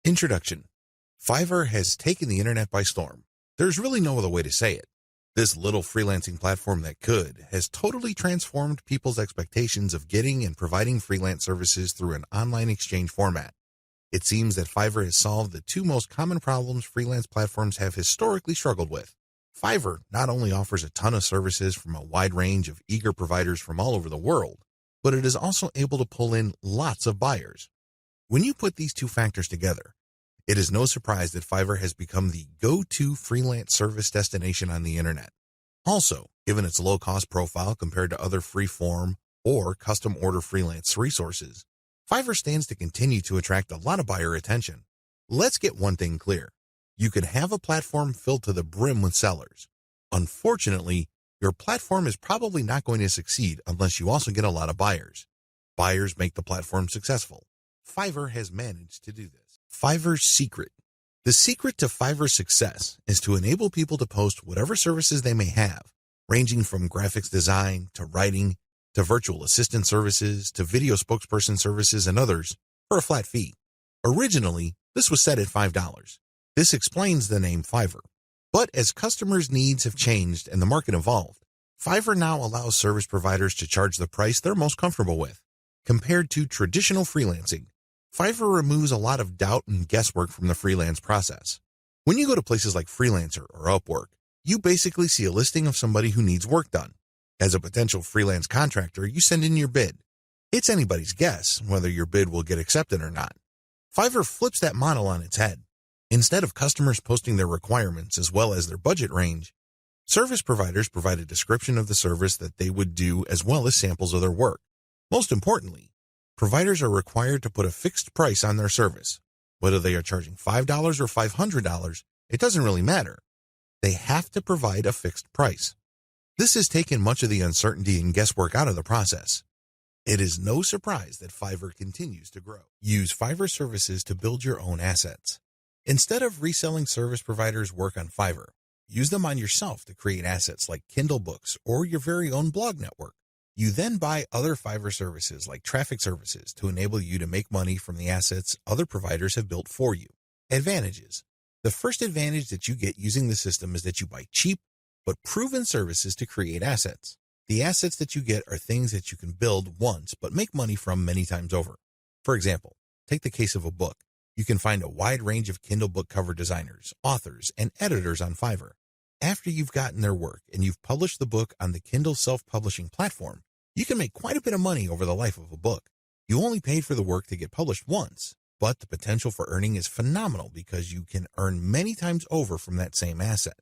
Introduction. Fiverr has taken the internet by storm. There's really no other way to say it. This little freelancing platform that could has totally transformed people's expectations of getting and providing freelance services through an online exchange format. It seems that Fiverr has solved the two most common problems freelance platforms have historically struggled with. Fiverr not only offers a ton of services from a wide range of eager providers from all over the world, but it is also able to pull in lots of buyers. When you put these two factors together, it is no surprise that Fiverr has become the go-to freelance service destination on the internet. Also, given its low-cost profile compared to other free-form or custom-order freelance resources, Fiverr stands to continue to attract a lot of buyer attention. Let's get one thing clear. You can have a platform filled to the brim with sellers. Unfortunately, your platform is probably not going to succeed unless you also get a lot of buyers. Buyers make the platform successful. Fiverr has managed to do this. Fiverr's secret. The secret to Fiverr's success is to enable people to post whatever services they may have, ranging from graphics design to writing to virtual assistant services to video spokesperson services and others, for a flat fee. Originally, this was set at $5. This explains the name Fiverr. But as customers' needs have changed and the market evolved, Fiverr now allows service providers to charge the price they're most comfortable with. Compared to traditional freelancing, Fiverr removes a lot of doubt and guesswork from the freelance process. When you go to places like Freelancer or Upwork, you basically see a listing of somebody who needs work done. As a potential freelance contractor, you send in your bid. It's anybody's guess whether your bid will get accepted or not. Fiverr flips that model on its head. Instead of customers posting their requirements as well as their budget range, service providers provide a description of the service that they would do as well as samples of their work. Most importantly, providers are required to put a fixed price on their service. Whether they are charging $5 or $500, it doesn't really matter. They have to provide a fixed price. This has taken much of the uncertainty and guesswork out of the process. It is no surprise that Fiverr continues to grow. Use Fiverr services to build your own assets. Instead of reselling service providers' work on Fiverr, use them on yourself to create assets like Kindle books or your very own blog network. You then buy other Fiverr services like traffic services to enable you to make money from the assets other providers have built for you. Advantages. The first advantage that you get using the system is that you buy cheap but proven services to create assets. The assets that you get are things that you can build once but make money from many times over. For example, take the case of a book. You can find a wide range of Kindle book cover designers, authors, and editors on Fiverr. After you've gotten their work and you've published the book on the Kindle self-publishing platform, you can make quite a bit of money over the life of a book. You only paid for the work to get published once, but the potential for earning is phenomenal because you can earn many times over from that same asset.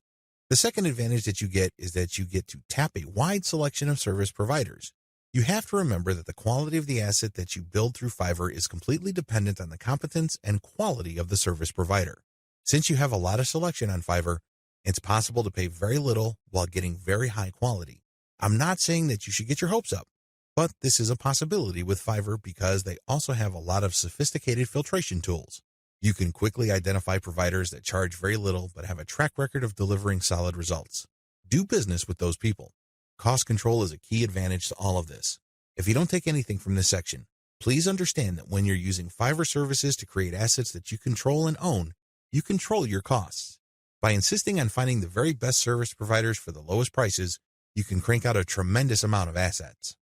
The second advantage that you get is that you get to tap a wide selection of service providers. You have to remember that the quality of the asset that you build through Fiverr is completely dependent on the competence and quality of the service provider. Since you have a lot of selection on Fiverr, it's possible to pay very little while getting very high quality. I'm not saying that you should get your hopes up, but this is a possibility with Fiverr because they also have a lot of sophisticated filtration tools. You can quickly identify providers that charge very little but have a track record of delivering solid results. Do business with those people. Cost control is a key advantage to all of this. If you don't take anything from this section, please understand that when you're using Fiverr services to create assets that you control and own, you control your costs. By insisting on finding the very best service providers for the lowest prices, you can crank out a tremendous amount of assets.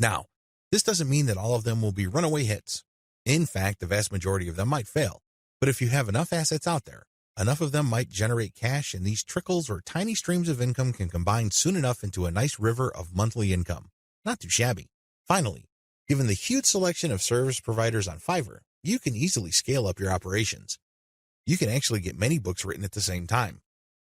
Now, this doesn't mean that all of them will be runaway hits. In fact, the vast majority of them might fail. But if you have enough assets out there, enough of them might generate cash, and these trickles or tiny streams of income can combine soon enough into a nice river of monthly income. Not too shabby. Finally, given the huge selection of service providers on Fiverr, you can easily scale up your operations. You can actually get many books written at the same time.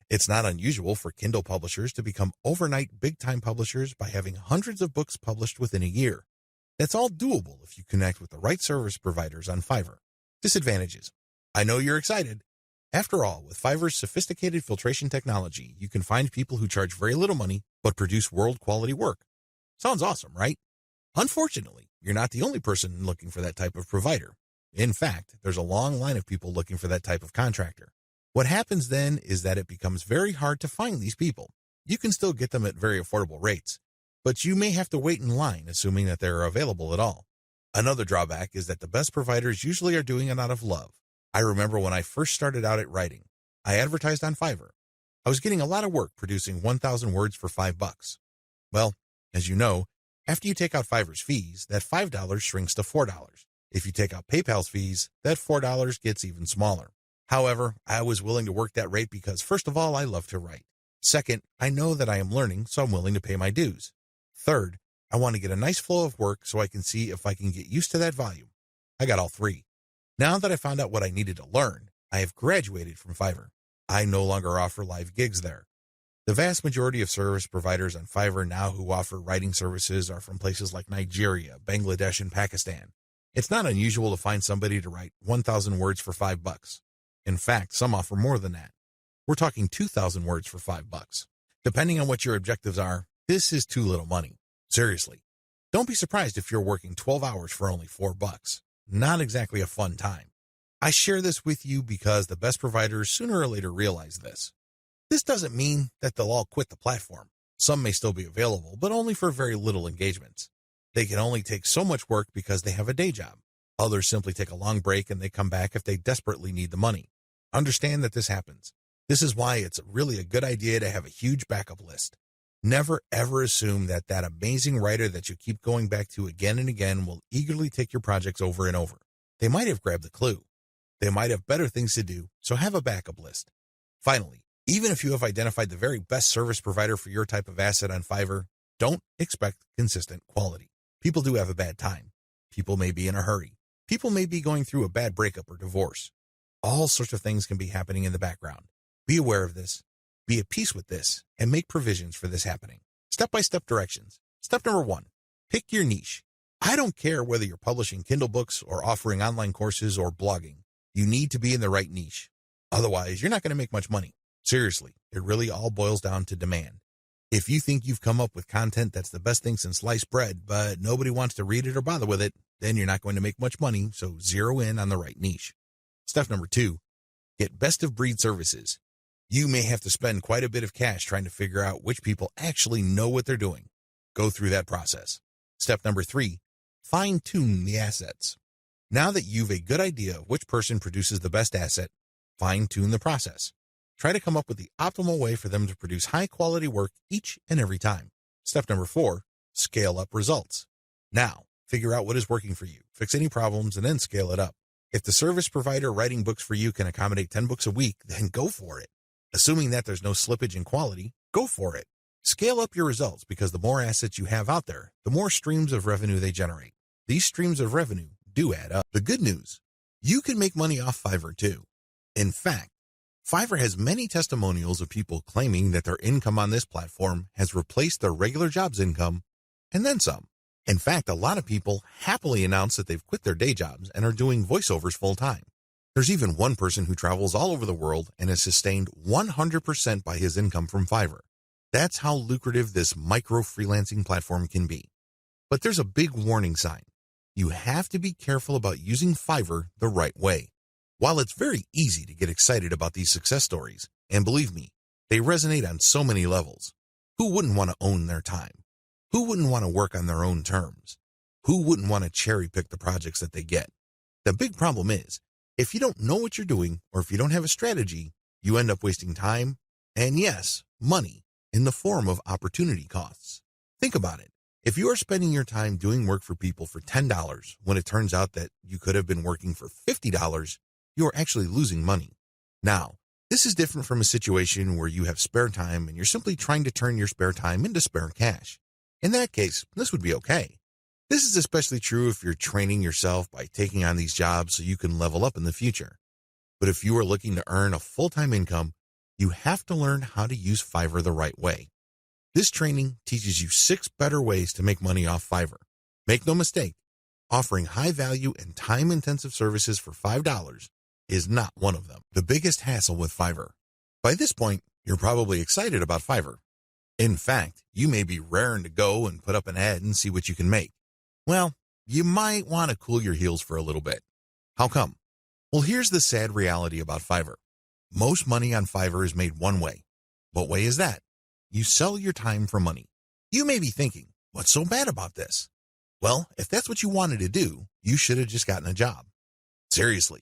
It's not unusual for Kindle publishers to become overnight big-time publishers by having hundreds of books published within a year. That's all doable if you connect with the right service providers on Fiverr. Disadvantages. I know you're excited. After all, with Fiverr's sophisticated filtration technology, you can find people who charge very little money but produce world-quality work. Sounds awesome, right? Unfortunately, you're not the only person looking for that type of provider. In fact, there's a long line of people looking for that type of contractor. What happens then is that it becomes very hard to find these people. You can still get them at very affordable rates, but you may have to wait in line assuming that they're available at all. Another drawback is that the best providers usually are doing it out of love. I remember when I first started out at writing, I advertised on Fiverr. I was getting a lot of work producing 1,000 words for $5. Well, as you know, after you take out Fiverr's fees, that $5 shrinks to $4. If you take out PayPal's fees, that $4 gets even smaller. However, I was willing to work that rate because, first of all, I love to write. Second, I know that I am learning, so I'm willing to pay my dues. Third, I want to get a nice flow of work so I can see if I can get used to that volume. I got all three. Now that I found out what I needed to learn, I have graduated from Fiverr. I no longer offer live gigs there. The vast majority of service providers on Fiverr now who offer writing services are from places like Nigeria, Bangladesh, and Pakistan. It's not unusual to find somebody to write 1,000 words for $5. In fact, some offer more than that. We're talking 2,000 words for $5. Depending on what your objectives are, this is too little money. Seriously. Don't be surprised if you're working 12 hours for only $4. Not exactly a fun time. I share this with you because the best providers sooner or later realize this. This doesn't mean that they'll all quit the platform. Some may still be available, but only for very little engagements. They can only take so much work because they have a day job. Others simply take a long break and they come back if they desperately need the money. Understand that this happens. This is why it's really a good idea to have a huge backup list. Never ever assume that that amazing writer that you keep going back to again and again will eagerly take your projects over and over. They might have grabbed the clue. They might have better things to do, so have a backup list. Finally, even if you have identified the very best service provider for your type of asset on Fiverr, don't expect consistent quality. People do have a bad time. People may be in a hurry. People may be going through a bad breakup or divorce. All sorts of things can be happening in the background. Be aware of this. Be at peace with this and make provisions for this happening. Step-by-step directions. Step number 1, pick your niche. I don't care whether you're publishing Kindle books or offering online courses or blogging. You need to be in the right niche. Otherwise, you're not going to make much money. Seriously, it really all boils down to demand. If you think you've come up with content that's the best thing since sliced bread, but nobody wants to read it or bother with it, then you're not going to make much money, so zero in on the right niche. Step number 2, get best-of-breed services. You may have to spend quite a bit of cash trying to figure out which people actually know what they're doing. Go through that process. Step number 3, fine-tune the assets. Now that you've a good idea of which person produces the best asset, fine-tune the process. Try to come up with the optimal way for them to produce high-quality work each and every time. Step number 4, scale up results. Now, figure out what is working for you, fix any problems, and then scale it up. If the service provider writing books for you can accommodate 10 books a week, then go for it. Assuming that there's no slippage in quality, go for it. Scale up your results because the more assets you have out there, the more streams of revenue they generate. These streams of revenue do add up. The good news, you can make money off Fiverr too. In fact, Fiverr has many testimonials of people claiming that their income on this platform has replaced their regular job's income and then some. In fact, a lot of people happily announce that they've quit their day jobs and are doing voiceovers full time. There's even one person who travels all over the world and is sustained 100% by his income from Fiverr. That's how lucrative this micro-freelancing platform can be. But there's a big warning sign. You have to be careful about using Fiverr the right way. While it's very easy to get excited about these success stories, and believe me, they resonate on so many levels. Who wouldn't want to own their time? Who wouldn't want to work on their own terms? Who wouldn't want to cherry-pick the projects that they get? The big problem is, if you don't know what you're doing, or if you don't have a strategy, you end up wasting time, and yes, money, in the form of opportunity costs. Think about it. If you are spending your time doing work for people for $10, when it turns out that you could have been working for $50, you are actually losing money. Now, this is different from a situation where you have spare time and you're simply trying to turn your spare time into spare cash. In that case, this would be okay. This is especially true if you're training yourself by taking on these jobs so you can level up in the future. But if you are looking to earn a full-time income, you have to learn how to use Fiverr the right way. This training teaches you 6 better ways to make money off Fiverr. Make no mistake, offering high-value and time-intensive services for $5 is not one of them. The biggest hassle with Fiverr. By this point, you're probably excited about Fiverr. In fact, you may be raring to go and put up an ad and see what you can make. Well, you might want to cool your heels for a little bit. How come? Well, here's the sad reality about Fiverr. Most money on Fiverr is made one way. What way is that? You sell your time for money. You may be thinking, what's so bad about this? Well, if that's what you wanted to do, you should have just gotten a job. Seriously,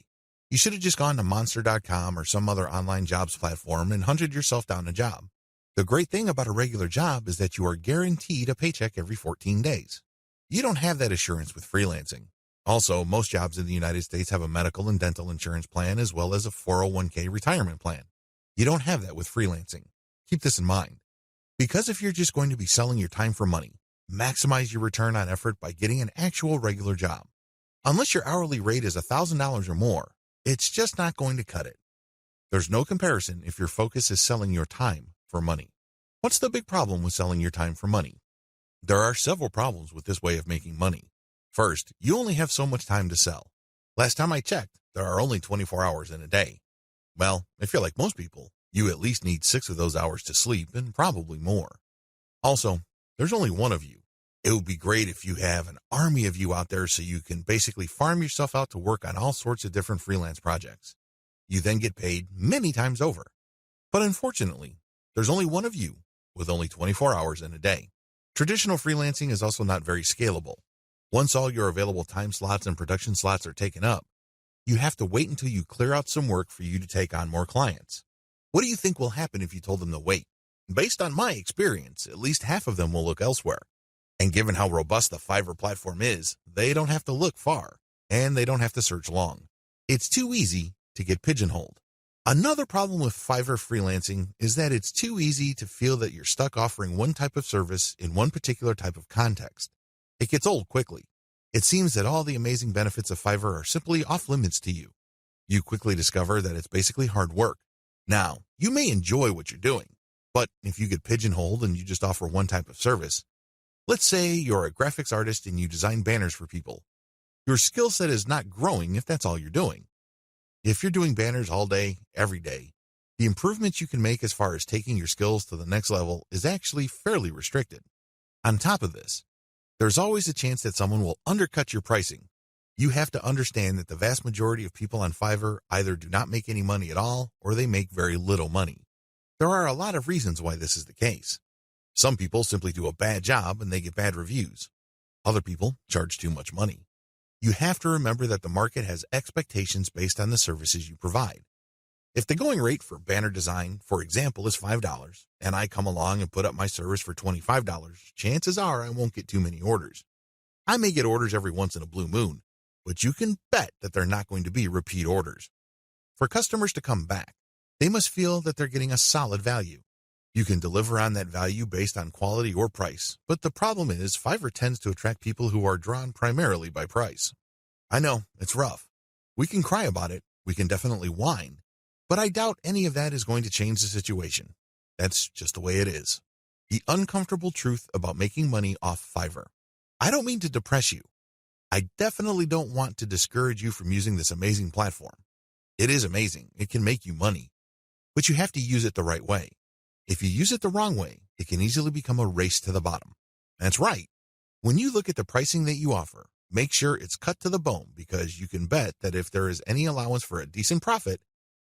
You should have just gone to monster.com or some other online jobs platform and hunted yourself down a job. The great thing about a regular job is that you are guaranteed a paycheck every 14 days. You don't have that assurance with freelancing. Also, most jobs in the United States have a medical and dental insurance plan as well as a 401k retirement plan. You don't have that with freelancing. Keep this in mind. Because if you're just going to be selling your time for money, maximize your return on effort by getting an actual regular job. Unless your hourly rate is $1,000 or more, it's just not going to cut it. There's no comparison if your focus is selling your time for money. What's the big problem with selling your time for money? There are several problems with this way of making money. First, you only have so much time to sell. Last time I checked, there are only 24 hours in a day. Well, if you're like most people, you at least need 6 of those hours to sleep and probably more. Also, there's only one of you. It would be great if you have an army of you out there so you can basically farm yourself out to work on all sorts of different freelance projects. You then get paid many times over. But unfortunately, there's only one of you with only 24 hours in a day. Traditional freelancing is also not very scalable. Once all your available time slots and production slots are taken up, you have to wait until you clear out some work for you to take on more clients. What do you think will happen if you told them to wait? Based on my experience, at least half of them will look elsewhere. And given how robust the Fiverr platform is, they don't have to look far, and they don't have to search long. It's too easy to get pigeonholed. Another problem with Fiverr freelancing is that it's too easy to feel that you're stuck offering one type of service in one particular type of context. It gets old quickly. It seems that all the amazing benefits of Fiverr are simply off limits to you. You quickly discover that it's basically hard work. Now, you may enjoy what you're doing, but if you get pigeonholed and you just offer one type of service, let's say you're a graphics artist and you design banners for people. Your skill set is not growing if that's all you're doing. If you're doing banners all day, every day, the improvements you can make as far as taking your skills to the next level is actually fairly restricted. On top of this, there's always a chance that someone will undercut your pricing. You have to understand that the vast majority of people on Fiverr either do not make any money at all or they make very little money. There are a lot of reasons why this is the case. Some people simply do a bad job and they get bad reviews. Other people charge too much money. You have to remember that the market has expectations based on the services you provide. If the going rate for banner design, for example, is $5, and I come along and put up my service for $25, chances are I won't get too many orders. I may get orders every once in a blue moon, but you can bet that they're not going to be repeat orders. For customers to come back, they must feel that they're getting a solid value. You can deliver on that value based on quality or price, but the problem is Fiverr tends to attract people who are drawn primarily by price. I know, it's rough. We can cry about it, we can definitely whine, but I doubt any of that is going to change the situation. That's just the way it is. The uncomfortable truth about making money off Fiverr. I don't mean to depress you. I definitely don't want to discourage you from using this amazing platform. It is amazing, it can make you money, but you have to use it the right way. If you use it the wrong way, it can easily become a race to the bottom. That's right. When you look at the pricing that you offer, make sure it's cut to the bone because you can bet that if there is any allowance for a decent profit,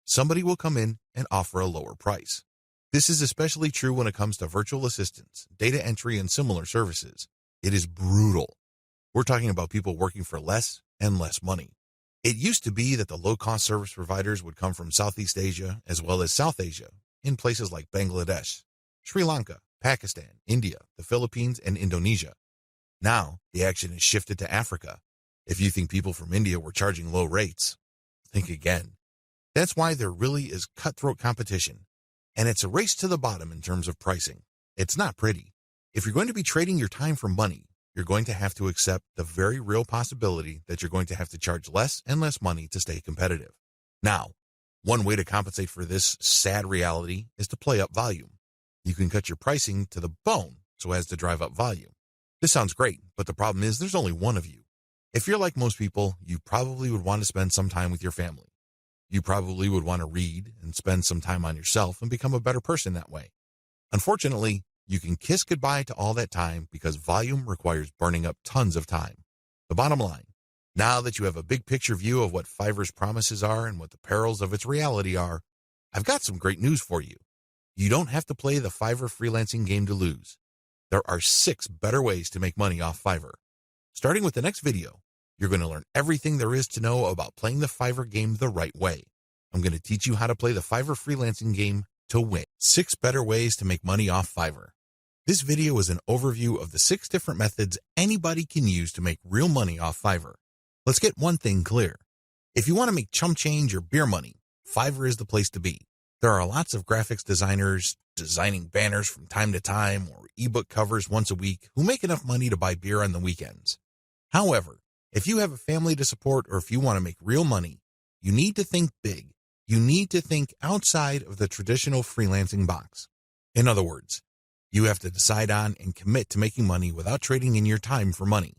somebody will come in and offer a lower price. This is especially true when it comes to virtual assistants, data entry, and similar services. It is brutal. We're talking about people working for less and less money. It used to be that the low-cost service providers would come from Southeast Asia as well as South Asia, in places like Bangladesh, Sri Lanka, Pakistan, India, the Philippines, and Indonesia. Now, the action has shifted to Africa. If you think people from India were charging low rates, think again. That's why there really is cutthroat competition, and it's a race to the bottom in terms of pricing. It's not pretty. If you're going to be trading your time for money, you're going to have to accept the very real possibility that you're going to have to charge less and less money to stay competitive. Now, one way to compensate for this sad reality is to play up volume. You can cut your pricing to the bone so as to drive up volume. This sounds great, but the problem is there's only one of you. If you're like most people, you probably would want to spend some time with your family. You probably would want to read and spend some time on yourself and become a better person that way. Unfortunately, you can kiss goodbye to all that time because volume requires burning up tons of time. The bottom line, now that you have a big picture view of what Fiverr's promises are and what the perils of its reality are, I've got some great news for you. You don't have to play the Fiverr freelancing game to lose. There are 6 better ways to make money off Fiverr. Starting with the next video, You're going to learn everything there is to know about playing the Fiverr game the right way. I'm going to teach you how to play the Fiverr freelancing game to win. 6 better ways to make money off Fiverr. This video is an overview of the 6 different methods anybody can use to make real money off Fiverr. Let's get one thing clear. If you want to make chump change or beer money, Fiverr is the place to be. There are lots of graphics designers designing banners from time to time or ebook covers once a week who make enough money to buy beer on the weekends. However, if you have a family to support or if you want to make real money, you need to think big. You need to think outside of the traditional freelancing box. In other words, you have to decide on and commit to making money without trading in your time for money.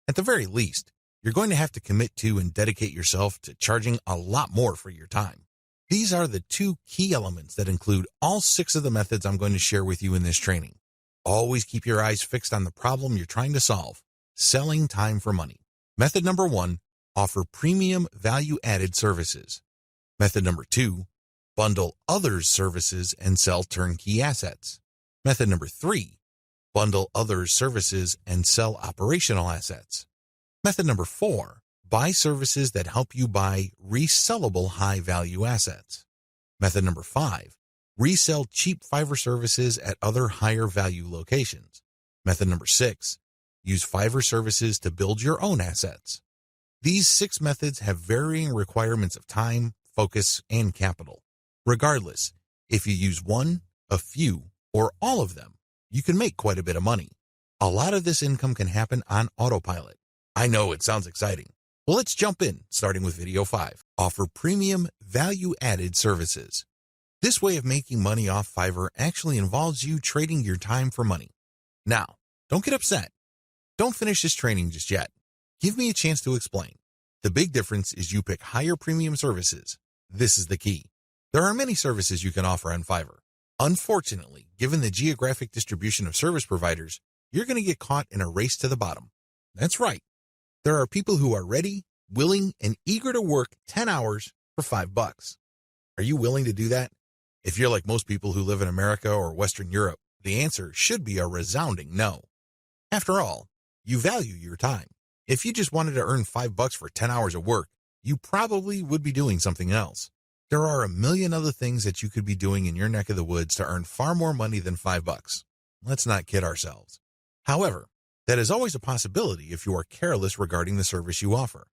At the very least, you're going to have to commit to and dedicate yourself to charging a lot more for your time. These are the 2 key elements that include all 6 of the methods I'm going to share with you in this training. Always keep your eyes fixed on the problem you're trying to solve, selling time for money. Method number 1, offer premium value-added services. Method number 2, bundle others' services and sell turnkey assets. Method number 3, bundle others' services and sell operational assets. Method number 4, buy services that help you buy resellable high-value assets. Method number 5, resell cheap Fiverr services at other higher-value locations. Method number 6, use Fiverr services to build your own assets. These 6 methods have varying requirements of time, focus, and capital. Regardless, if you use one, a few, or all of them, you can make quite a bit of money. A lot of this income can happen on autopilot. I know it sounds exciting. Well, let's jump in, starting with video 5. Offer premium value-added services. This way of making money off Fiverr actually involves you trading your time for money. Now, don't get upset. Don't finish this training just yet. Give me a chance to explain. The big difference is you pick higher premium services. This is the key. There are many services you can offer on Fiverr. Unfortunately, given the geographic distribution of service providers, you're going to get caught in a race to the bottom. That's right. There are people who are ready, willing, and eager to work 10 hours for $5. Are you willing to do that? If you're like most people who live in America or Western Europe, the answer should be a resounding no. After all, you value your time. If you just wanted to earn $5 for 10 hours of work, you probably would be doing something else. There are a million other things that you could be doing in your neck of the woods to earn far more money than $5. Let's not kid ourselves. However, that is always a possibility if you are careless regarding the service you offer.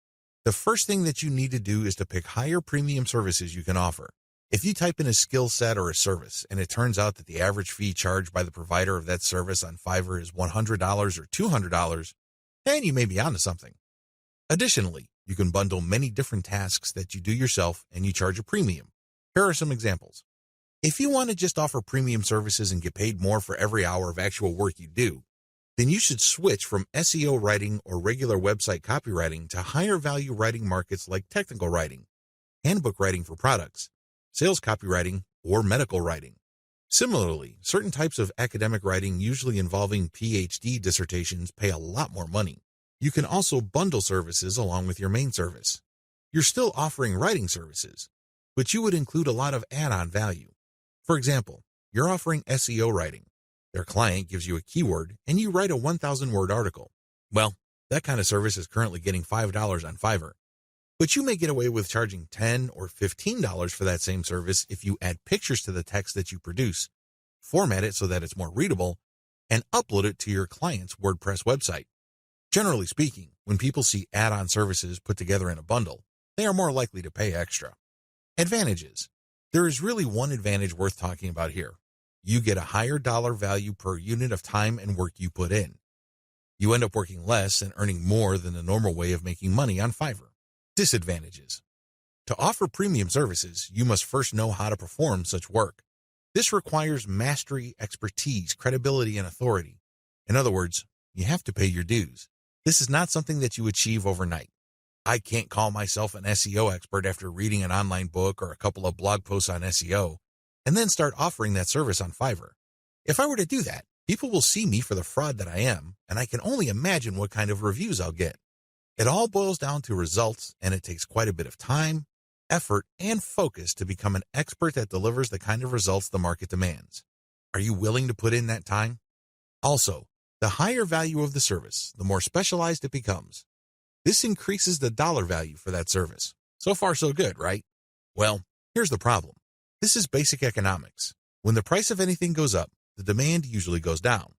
The first thing that you need to do is to pick higher premium services you can offer. If you type in a skill set or a service, and it turns out that the average fee charged by the provider of that service on Fiverr is $100 or $200, then you may be onto something. Additionally, you can bundle many different tasks that you do yourself and you charge a premium. Here are some examples. If you want to just offer premium services and get paid more for every hour of actual work you do, then you should switch from SEO writing or regular website copywriting to higher value writing markets like technical writing, handbook writing for products, sales copywriting, or medical writing. Similarly, certain types of academic writing usually involving PhD dissertations pay a lot more money. You can also bundle services along with your main service. You're still offering writing services, but you would include a lot of add-on value. For example, you're offering SEO writing. Their client gives you a keyword and you write a 1,000-word article. Well, that kind of service is currently getting $5 on Fiverr. But you may get away with charging $10 or $15 for that same service if you add pictures to the text that you produce, format it so that it's more readable, and upload it to your client's WordPress website. Generally speaking, when people see add-on services put together in a bundle, they are more likely to pay extra. Advantages. There is really one advantage worth talking about here. You get a higher dollar value per unit of time and work you put in. You end up working less and earning more than the normal way of making money on Fiverr. Disadvantages. To offer premium services, you must first know how to perform such work. This requires mastery, expertise, credibility, and authority. In other words, you have to pay your dues. This is not something that you achieve overnight. I can't call myself an SEO expert after reading an online book or a couple of blog posts on SEO, and then start offering that service on Fiverr. If I were to do that, people will see me for the fraud that I am, and I can only imagine what kind of reviews I'll get. It all boils down to results, and it takes quite a bit of time, effort, and focus to become an expert that delivers the kind of results the market demands. Are you willing to put in that time? Also, the higher value of the service, the more specialized it becomes. This increases the dollar value for that service. So far, so good, right? Well, here's the problem. This is basic economics. When the price of anything goes up, the demand usually goes down.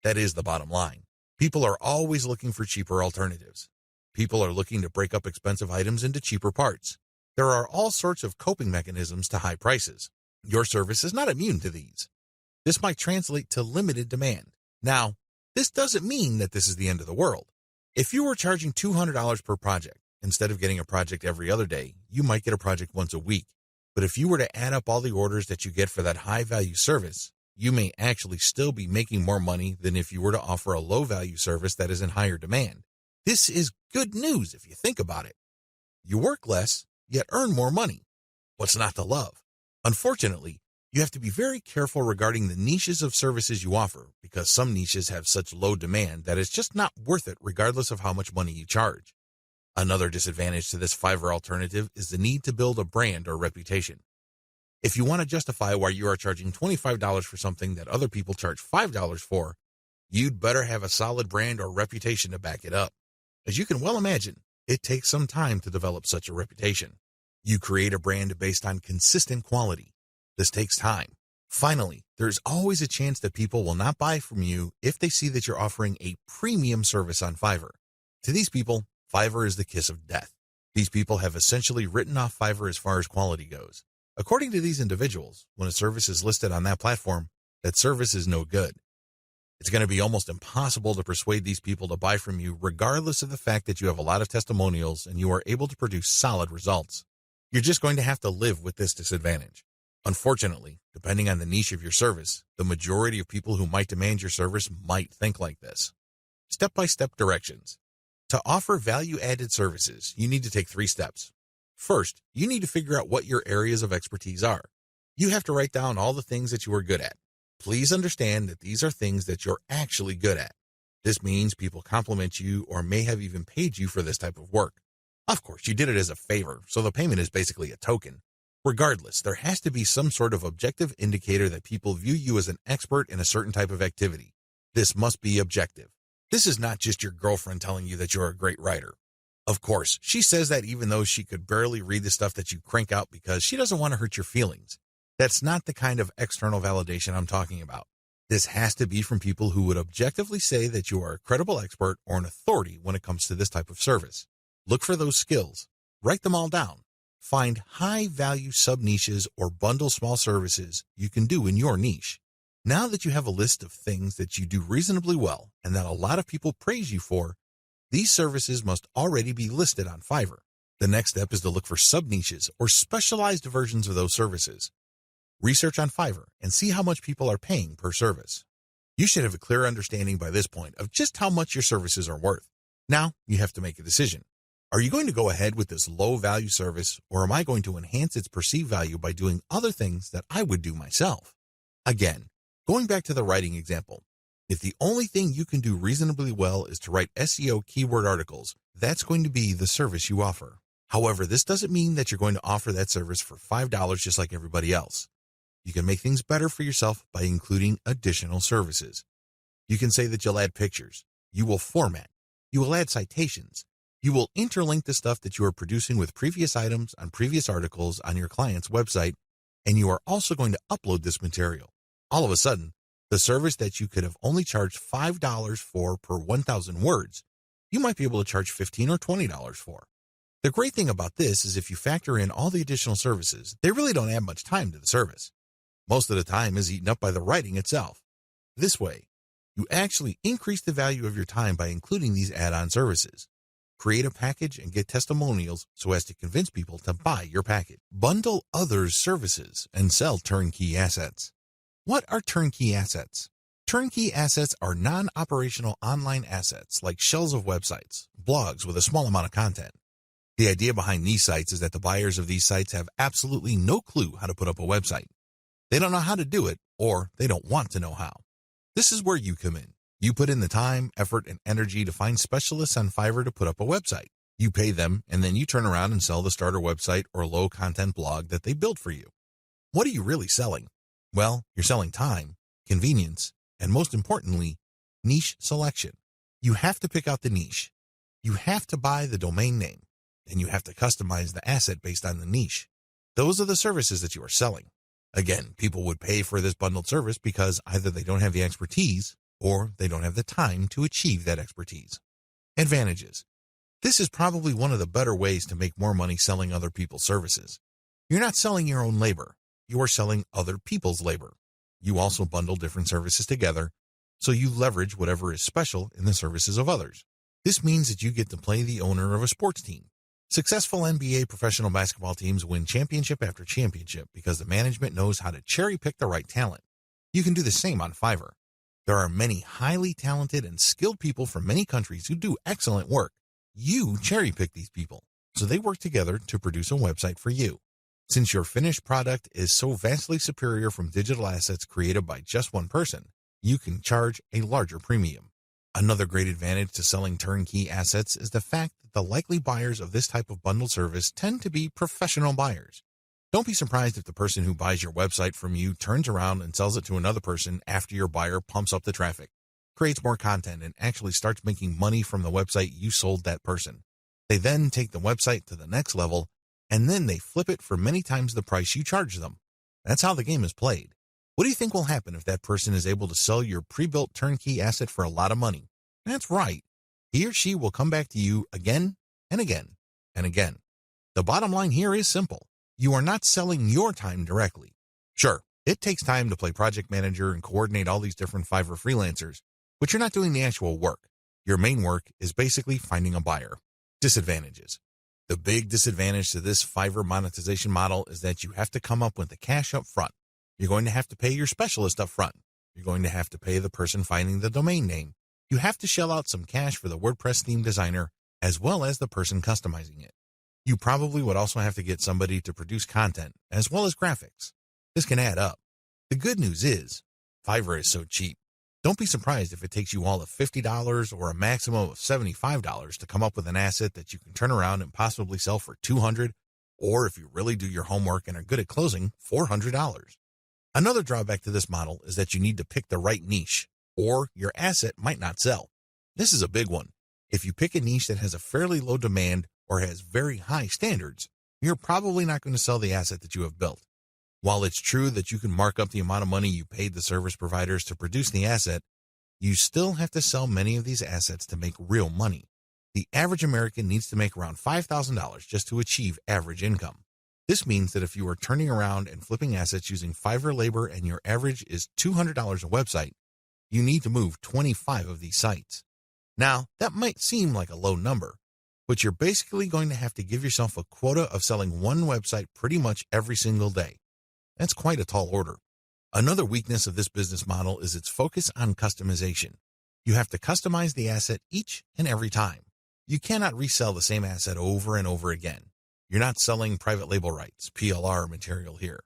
That is the bottom line. People are always looking for cheaper alternatives. People are looking to break up expensive items into cheaper parts. There are all sorts of coping mechanisms to high prices. Your service is not immune to these. This might translate to limited demand. Now, this doesn't mean that this is the end of the world. If you were charging $200 per project, instead of getting a project every other day, you might get a project once a week. But if you were to add up all the orders that you get for that high-value service, you may actually still be making more money than if you were to offer a low-value service that is in higher demand. This is good news if you think about it. You work less, yet earn more money. What's not to love? Unfortunately, you have to be very careful regarding the niches of services you offer, because some niches have such low demand that it's just not worth it regardless of how much money you charge. Another disadvantage to this Fiverr alternative is the need to build a brand or reputation. If you want to justify why you are charging $25 for something that other people charge $5 for, you'd better have a solid brand or reputation to back it up. As you can well imagine, it takes some time to develop such a reputation. You create a brand based on consistent quality. This takes time. Finally, there's always a chance that people will not buy from you if they see that you're offering a premium service on Fiverr. To these people, Fiverr is the kiss of death. These people have essentially written off Fiverr as far as quality goes. According to these individuals, when a service is listed on that platform, that service is no good. It's going to be almost impossible to persuade these people to buy from you regardless of the fact that you have a lot of testimonials and you are able to produce solid results. You're just going to have to live with this disadvantage. Unfortunately, depending on the niche of your service, the majority of people who might demand your service might think like this. Step-by-step directions. To offer value-added services, you need to take 3 steps. First, you need to figure out what your areas of expertise are. You have to write down all the things that you are good at. Please understand that these are things that you're actually good at. This means people compliment you or may have even paid you for this type of work. Of course, you did it as a favor, so the payment is basically a token. Regardless, there has to be some sort of objective indicator that people view you as an expert in a certain type of activity. This must be objective. This is not just your girlfriend telling you that you're a great writer. Of course, she says that even though she could barely read the stuff that you crank out because she doesn't want to hurt your feelings. That's not the kind of external validation I'm talking about. This has to be from people who would objectively say that you are a credible expert or an authority when it comes to this type of service. Look for those skills. Write them all down. Find high-value sub-niches or bundle small services you can do in your niche. Now that you have a list of things that you do reasonably well and that a lot of people praise you for, these services must already be listed on Fiverr. The next step is to look for sub-niches or specialized versions of those services. Research on Fiverr and see how much people are paying per service. You should have a clear understanding by this point of just how much your services are worth. Now you have to make a decision. Are you going to go ahead with this low-value service, or am I going to enhance its perceived value by doing other things that I would do myself? Again, going back to the writing example, if the only thing you can do reasonably well is to write SEO keyword articles, that's going to be the service you offer. However, this doesn't mean that you're going to offer that service for $5 just like everybody else. You can make things better for yourself by including additional services. You can say that you'll add pictures, you will format, you will add citations, you will interlink the stuff that you are producing with previous items on previous articles on your client's website, and you are also going to upload this material. All of a sudden, the service that you could have only charged $5 for per 1,000 words, you might be able to charge $15 or $20 for. The great thing about this is if you factor in all the additional services, they really don't add much time to the service. Most of the time is eaten up by the writing itself. This way, you actually increase the value of your time by including these add-on services. Create a package and get testimonials so as to convince people to buy your package. Bundle others' services and sell turnkey assets. What are turnkey assets? Turnkey assets are non-operational online assets like shells of websites, blogs with a small amount of content. The idea behind these sites is that the buyers of these sites have absolutely no clue how to put up a website. They don't know how to do it, or they don't want to know how. This is where you come in. You put in the time, effort, and energy to find specialists on Fiverr to put up a website. You pay them, and then you turn around and sell the starter website or low-content blog that they built for you. What are you really selling? Well, you're selling time, convenience, and most importantly, niche selection. You have to pick out the niche. You have to buy the domain name, and you have to customize the asset based on the niche. Those are the services that you are selling. Again, people would pay for this bundled service because either they don't have the expertise or they don't have the time to achieve that expertise. Advantages. This is probably one of the better ways to make more money selling other people's services. You're not selling your own labor. You are selling other people's labor. You also bundle different services together, so you leverage whatever is special in the services of others. This means that you get to play the owner of a sports team. Successful NBA professional basketball teams win championship after championship because the management knows how to cherry-pick the right talent. You can do the same on Fiverr. There are many highly talented and skilled people from many countries who do excellent work. You cherry-pick these people, so they work together to produce a website for you. Since your finished product is so vastly superior from digital assets created by just one person, you can charge a larger premium. Another great advantage to selling turnkey assets is the fact that the likely buyers of this type of bundled service tend to be professional buyers. Don't be surprised if the person who buys your website from you turns around and sells it to another person after your buyer pumps up the traffic, creates more content, and actually starts making money from the website you sold that person. They then take the website to the next level, and then they flip it for many times the price you charge them. That's how the game is played. What do you think will happen if that person is able to sell your pre-built turnkey asset for a lot of money? That's right. He or she will come back to you again and again and again. The bottom line here is simple. You are not selling your time directly. Sure, it takes time to play project manager and coordinate all these different Fiverr freelancers, but you're not doing the actual work. Your main work is basically finding a buyer. Disadvantages. The big disadvantage to this Fiverr monetization model is that you have to come up with the cash up front. You're going to have to pay your specialist up front. You're going to have to pay the person finding the domain name. You have to shell out some cash for the WordPress theme designer as well as the person customizing it. You probably would also have to get somebody to produce content as well as graphics. This can add up. The good news is, Fiverr is so cheap. Don't be surprised if it takes you all of $50 or a maximum of $75 to come up with an asset that you can turn around and possibly sell for $200, or if you really do your homework and are good at closing, $400. Another drawback to this model is that you need to pick the right niche, or your asset might not sell. This is a big one. If you pick a niche that has a fairly low demand or has very high standards, you're probably not going to sell the asset that you have built. While it's true that you can mark up the amount of money you paid the service providers to produce the asset, you still have to sell many of these assets to make real money. The average American needs to make around $5,000 just to achieve average income. This means that if you are turning around and flipping assets using Fiverr labor and your average is $200 a website, you need to move 25 of these sites. Now, that might seem like a low number, but you're basically going to have to give yourself a quota of selling one website pretty much every single day. That's quite a tall order. Another weakness of this business model is its focus on customization. You have to customize the asset each and every time. You cannot resell the same asset over and over again. You're not selling private label rights, PLR material here.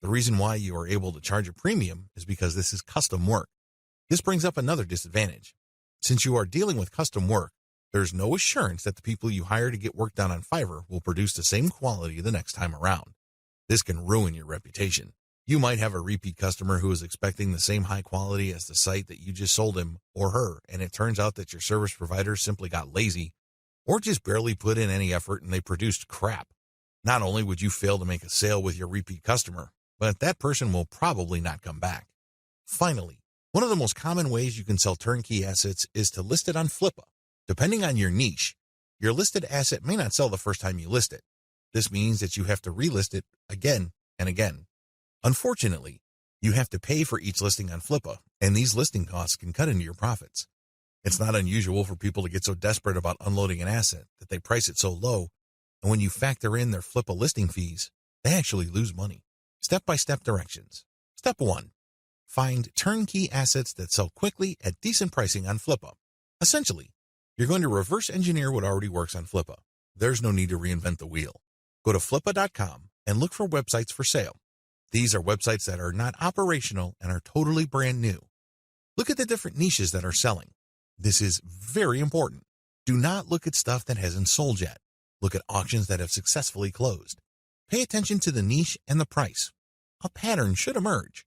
The reason why you are able to charge a premium is because this is custom work. This brings up another disadvantage. Since you are dealing with custom work, there's no assurance that the people you hire to get work done on Fiverr will produce the same quality the next time around. This can ruin your reputation. You might have a repeat customer who is expecting the same high quality as the site that you just sold him or her, and it turns out that your service provider simply got lazy or just barely put in any effort and they produced crap. Not only would you fail to make a sale with your repeat customer, but that person will probably not come back. Finally, one of the most common ways you can sell turnkey assets is to list it on Flippa. Depending on your niche, your listed asset may not sell the first time you list it. This means that you have to relist it again and again. Unfortunately, you have to pay for each listing on Flippa, and these listing costs can cut into your profits. It's not unusual for people to get so desperate about unloading an asset that they price it so low, and when you factor in their Flippa listing fees, they actually lose money. Step-by-step directions. Step 1. Find turnkey assets that sell quickly at decent pricing on Flippa. Essentially, you're going to reverse engineer what already works on Flippa. There's no need to reinvent the wheel. Go to flippa.com and look for websites for sale. These are websites that are not operational and are totally brand new. Look at the different niches that are selling. This is very important. Do not look at stuff that hasn't sold yet. Look at auctions that have successfully closed. Pay attention to the niche and the price. A pattern should emerge.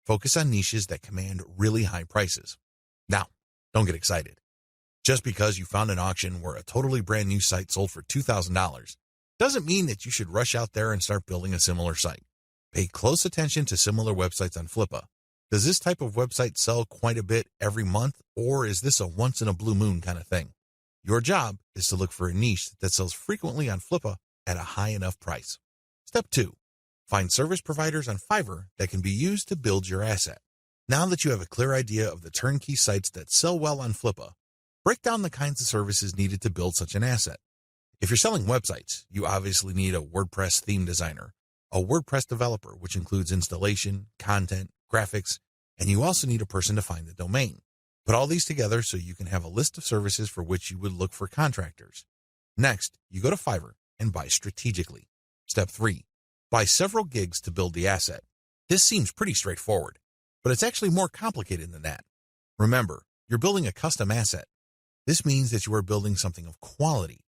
Focus on niches that command really high prices. Now, don't get excited. Just because you found an auction where a totally brand new site sold for $2,000 doesn't mean that you should rush out there and start building a similar site. Pay close attention to similar websites on Flippa. Does this type of website sell quite a bit every month, or is this a once-in-a-blue moon kind of thing? Your job is to look for a niche that sells frequently on Flippa at a high enough price. Step 2. Find service providers on Fiverr that can be used to build your asset. Now that you have a clear idea of the turnkey sites that sell well on Flippa, break down the kinds of services needed to build such an asset. If you're selling websites, you obviously need a WordPress theme designer, a WordPress developer, which includes installation, content, graphics, and you also need a person to find the domain. Put all these together so you can have a list of services for which you would look for contractors. Next, you go to Fiverr and buy strategically. Step 3. Buy several gigs to build the asset. This seems pretty straightforward, but it's actually more complicated than that. Remember, you're building a custom asset. This means that you are building something of quality.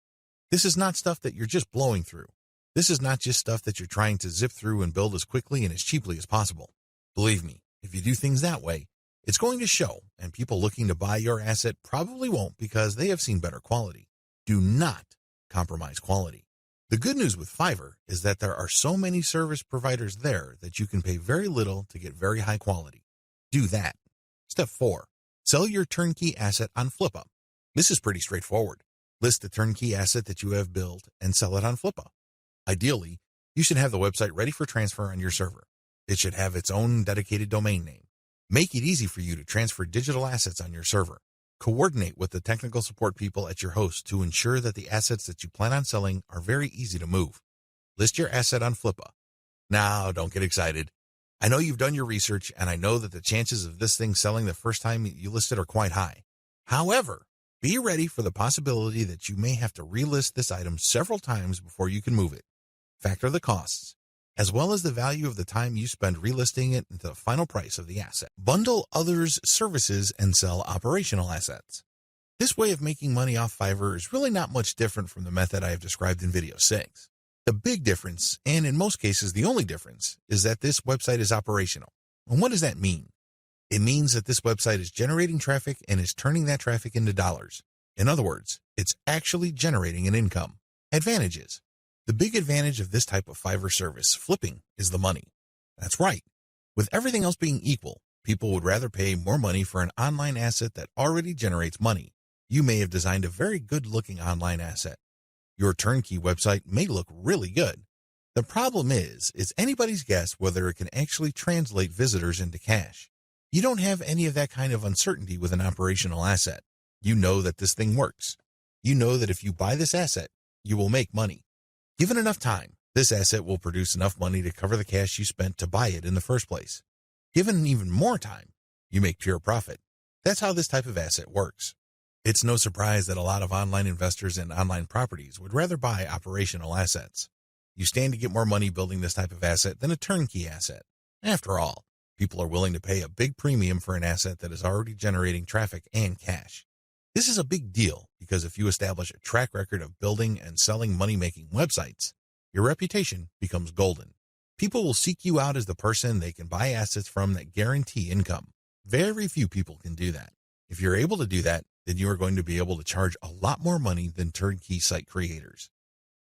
This is not stuff that you're just blowing through. This is not just stuff that you're trying to zip through and build as quickly and as cheaply as possible. Believe me, if you do things that way, it's going to show, and people looking to buy your asset probably won't because they have seen better quality. Do not compromise quality. The good news with Fiverr is that there are so many service providers there that you can pay very little to get very high quality. Do that. Step 4. Sell your turnkey asset on Flippa. This is pretty straightforward. List the turnkey asset that you have built and sell it on Flippa. Ideally, you should have the website ready for transfer on your server. It should have its own dedicated domain name. Make it easy for you to transfer digital assets on your server. Coordinate with the technical support people at your host to ensure that the assets that you plan on selling are very easy to move. List your asset on Flippa. Now, don't get excited. I know you've done your research, and I know that the chances of this thing selling the first time you list it are quite high. However, be ready for the possibility that you may have to relist this item several times before you can move it. Factor the costs, as well as the value of the time you spend relisting it into the final price of the asset. Bundle others' services and sell operational assets. This way of making money off Fiverr is really not much different from the method I have described in video 6. The big difference, and in most cases the only difference, is that this website is operational. And what does that mean? It means that this website is generating traffic and is turning that traffic into dollars. In other words, it's actually generating an income. Advantages. The big advantage of this type of Fiverr service, flipping, is the money. That's right. With everything else being equal, people would rather pay more money for an online asset that already generates money. You may have designed a very good-looking online asset. Your turnkey website may look really good. The problem is, it's anybody's guess whether it can actually translate visitors into cash. You don't have any of that kind of uncertainty with an operational asset. You know that this thing works. You know that if you buy this asset, you will make money. Given enough time, this asset will produce enough money to cover the cash you spent to buy it in the first place. Given even more time, you make pure profit. That's how this type of asset works. It's no surprise that a lot of online investors in online properties would rather buy operational assets. You stand to get more money building this type of asset than a turnkey asset. After all, people are willing to pay a big premium for an asset that is already generating traffic and cash. This is a big deal because if you establish a track record of building and selling money-making websites, your reputation becomes golden. People will seek you out as the person they can buy assets from that guarantee income. Very few people can do that. If you're able to do that, then you are going to be able to charge a lot more money than turnkey site creators.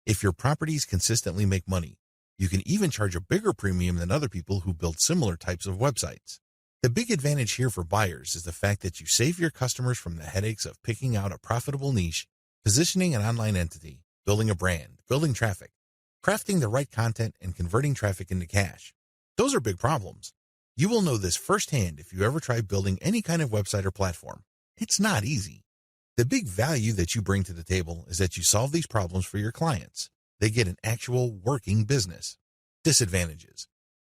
If your properties consistently make money, you can even charge a bigger premium than other people who build similar types of websites. The big advantage here for buyers is the fact that you save your customers from the headaches of picking out a profitable niche, positioning an online entity, building a brand, building traffic, crafting the right content, and converting traffic into cash. Those are big problems. You will know this firsthand if you ever try building any kind of website or platform. It's not easy. The big value that you bring to the table is that you solve these problems for your clients. They get an actual working business. Disadvantages.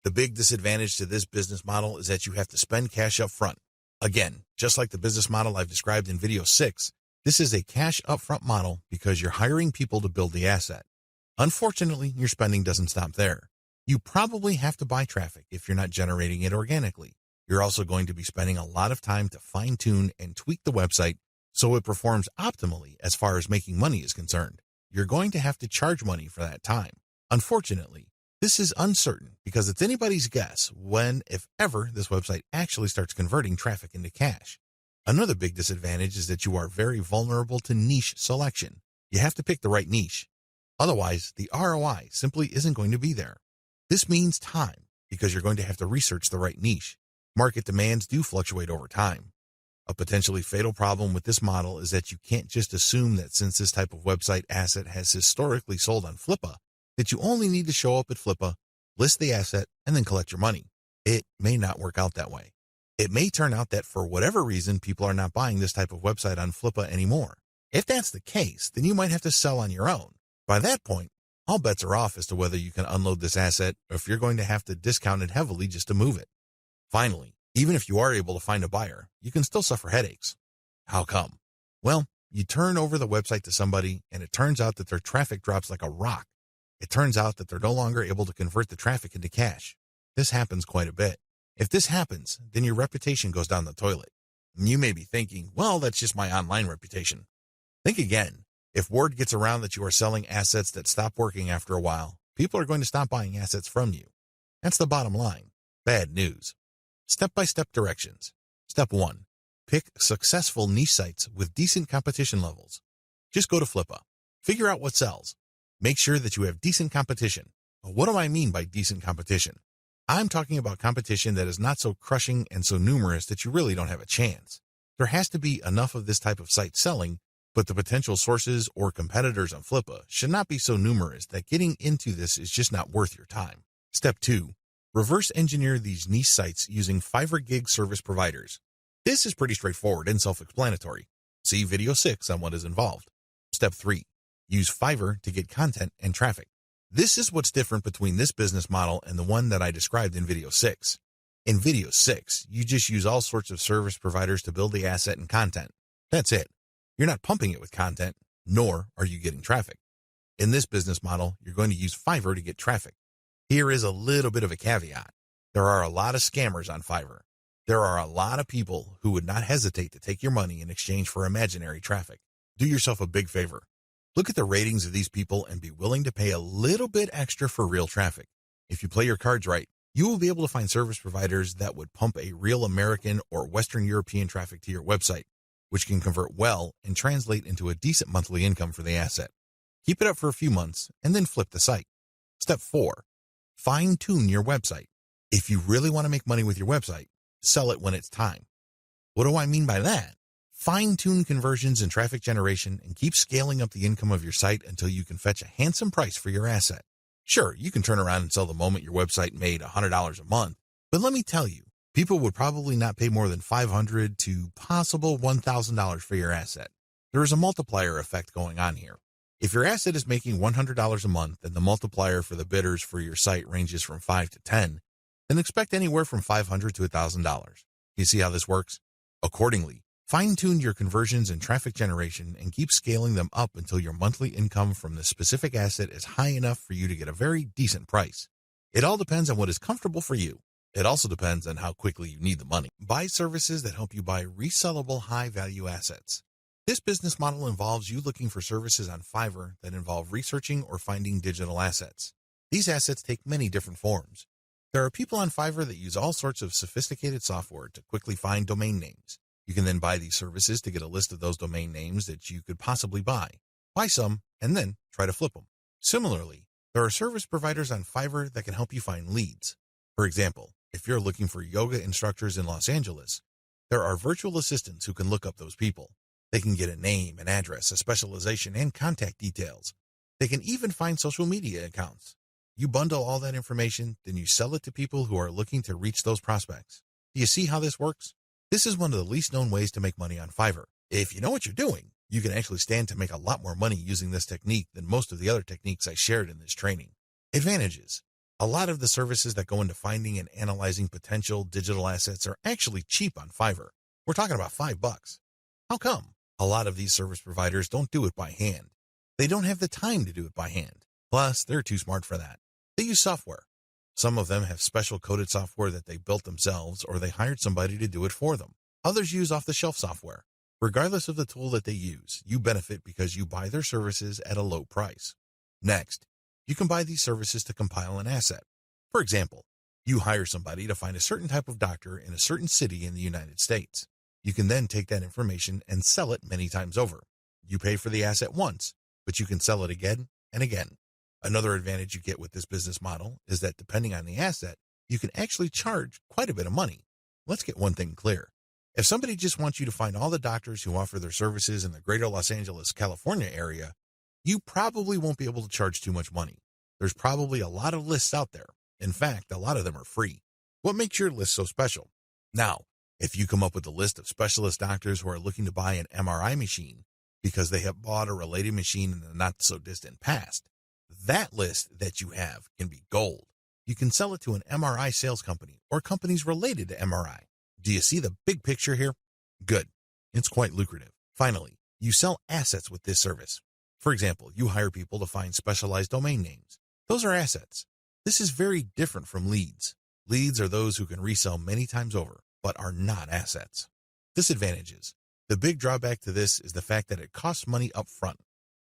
The big disadvantage to this business model is that you have to spend cash up front. Again, just like the business model I've described in video 6, this is a cash upfront model because you're hiring people to build the asset. Unfortunately, your spending doesn't stop there. You probably have to buy traffic if you're not generating it organically. You're also going to be spending a lot of time to fine-tune and tweak the website so it performs optimally as far as making money is concerned. You're going to have to charge money for that time. Unfortunately, this is uncertain because it's anybody's guess when, if ever, this website actually starts converting traffic into cash. Another big disadvantage is that you are very vulnerable to niche selection. You have to pick the right niche. Otherwise, the ROI simply isn't going to be there. This means time, because you're going to have to research the right niche. Market demands do fluctuate over time. A potentially fatal problem with this model is that you can't just assume that since this type of website asset has historically sold on Flippa, that you only need to show up at Flippa, list the asset, and then collect your money. It may not work out that way. It may turn out that for whatever reason, people are not buying this type of website on Flippa anymore. If that's the case, then you might have to sell on your own. By that point, all bets are off as to whether you can unload this asset or if you're going to have to discount it heavily just to move it. Finally, even if you are able to find a buyer, you can still suffer headaches. How come? Well, you turn over the website to somebody and it turns out that their traffic drops like a rock. It turns out that they're no longer able to convert the traffic into cash. This happens quite a bit. If this happens, then your reputation goes down the toilet. And you may be thinking, well, that's just my online reputation. Think again. If word gets around that you are selling assets that stop working after a while, people are going to stop buying assets from you. That's the bottom line. Bad news. Step-by-step directions. Step 1. Pick successful niche sites with decent competition levels. Just go to Flippa. Figure out what sells. Make sure that you have decent competition. What do I mean by decent competition? I'm talking about competition that is not so crushing and so numerous that you really don't have a chance. There has to be enough of this type of site selling, but the potential sources or competitors on Flippa should not be so numerous that getting into this is just not worth your time. Step 2. Reverse engineer these niche sites using Fiverr gig service providers. This is pretty straightforward and self-explanatory. See video 6 on what is involved. Step 3. Use Fiverr to get content and traffic. This is what's different between this business model and the one that I described in video 6. In video 6, you just use all sorts of service providers to build the asset and content. That's it. You're not pumping it with content, nor are you getting traffic. In this business model, you're going to use Fiverr to get traffic. Here is a little bit of a caveat. There are a lot of scammers on Fiverr. There are a lot of people who would not hesitate to take your money in exchange for imaginary traffic. Do yourself a big favor. Look at the ratings of these people and be willing to pay a little bit extra for real traffic. If you play your cards right, you will be able to find service providers that would pump a real American or Western European traffic to your website, which can convert well and translate into a decent monthly income for the asset. Keep it up for a few months and then flip the site. Step 4. Fine-tune your website. If you really want to make money with your website, sell it when it's time. What do I mean by that? Fine-tune conversions and traffic generation and keep scaling up the income of your site until you can fetch a handsome price for your asset. Sure, you can turn around and sell the moment your website made $100 a month, but let me tell you, people would probably not pay more than $500 to possible $1,000 for your asset. There is a multiplier effect going on here. If your asset is making $100 a month and the multiplier for the bidders for your site ranges from 5 to 10, then expect anywhere from $500 to $1,000. You see how this works? Accordingly, fine-tune your conversions and traffic generation and keep scaling them up until your monthly income from the specific asset is high enough for you to get a very decent price. It all depends on what is comfortable for you. It also depends on how quickly you need the money. Buy services that help you buy resellable high-value assets. This business model involves you looking for services on Fiverr that involve researching or finding digital assets. These assets take many different forms. There are people on Fiverr that use all sorts of sophisticated software to quickly find domain names. You can then buy these services to get a list of those domain names that you could possibly buy. Buy some, and then try to flip them. Similarly, there are service providers on Fiverr that can help you find leads. For example, if you're looking for yoga instructors in Los Angeles, there are virtual assistants who can look up those people. They can get a name, an address, a specialization, and contact details. They can even find social media accounts. You bundle all that information, then you sell it to people who are looking to reach those prospects. Do you see how this works? This is one of the least known ways to make money on Fiverr. If you know what you're doing, you can actually stand to make a lot more money using this technique than most of the other techniques I shared in this training. Advantages. A lot of the services that go into finding and analyzing potential digital assets are actually cheap on Fiverr. We're talking about $5. How come? A lot of these service providers don't do it by hand. They don't have the time to do it by hand. Plus, they're too smart for that. They use software. Some of them have special coded software that they built themselves or they hired somebody to do it for them. Others use off-the-shelf software. Regardless of the tool that they use, you benefit because you buy their services at a low price. Next, you can buy these services to compile an asset. For example, you hire somebody to find a certain type of doctor in a certain city in the United States. You can then take that information and sell it many times over. You pay for the asset once, but you can sell it again and again. Another advantage you get with this business model is that depending on the asset, you can actually charge quite a bit of money. Let's get one thing clear. If somebody just wants you to find all the doctors who offer their services in the greater Los Angeles, California area, you probably won't be able to charge too much money. There's probably a lot of lists out there. In fact, a lot of them are free. What makes your list so special? Now, if you come up with a list of specialist doctors who are looking to buy an MRI machine because they have bought a related machine in the not-so-distant past, that list that you have can be gold. You can sell it to an MRI sales company or companies related to MRI. Do you see the big picture here? Good. It's quite lucrative. Finally, you sell assets with this service. For example, you hire people to find specialized domain names. Those are assets. This is very different from leads. Leads are those who can resell many times over, but are not assets. Disadvantages. The big drawback to this is the fact that it costs money up front.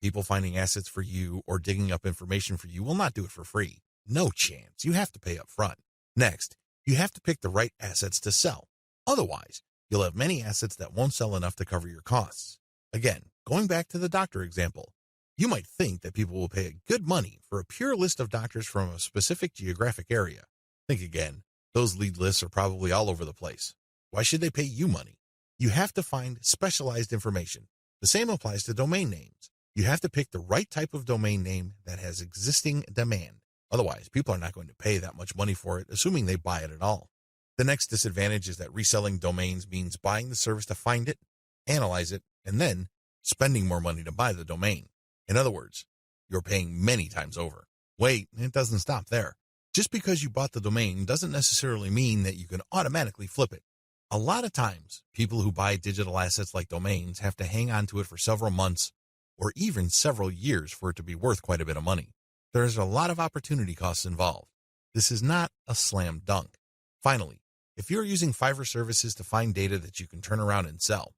People finding assets for you or digging up information for you will not do it for free. No chance. You have to pay up front. Next, you have to pick the right assets to sell. Otherwise, you'll have many assets that won't sell enough to cover your costs. Again, going back to the doctor example, you might think that people will pay good money for a pure list of doctors from a specific geographic area. Think again. Those lead lists are probably all over the place. Why should they pay you money? You have to find specialized information. The same applies to domain names. You have to pick the right type of domain name that has existing demand. Otherwise, people are not going to pay that much money for it, assuming they buy it at all. The next disadvantage is that reselling domains means buying the service to find it, analyze it, and then spending more money to buy the domain. In other words, you're paying many times over. Wait, it doesn't stop there. Just because you bought the domain doesn't necessarily mean that you can automatically flip it. A lot of times, people who buy digital assets like domains have to hang on to it for several months or even several years for it to be worth quite a bit of money. There's a lot of opportunity costs involved. This is not a slam dunk. Finally, if you're using Fiverr services to find data that you can turn around and sell,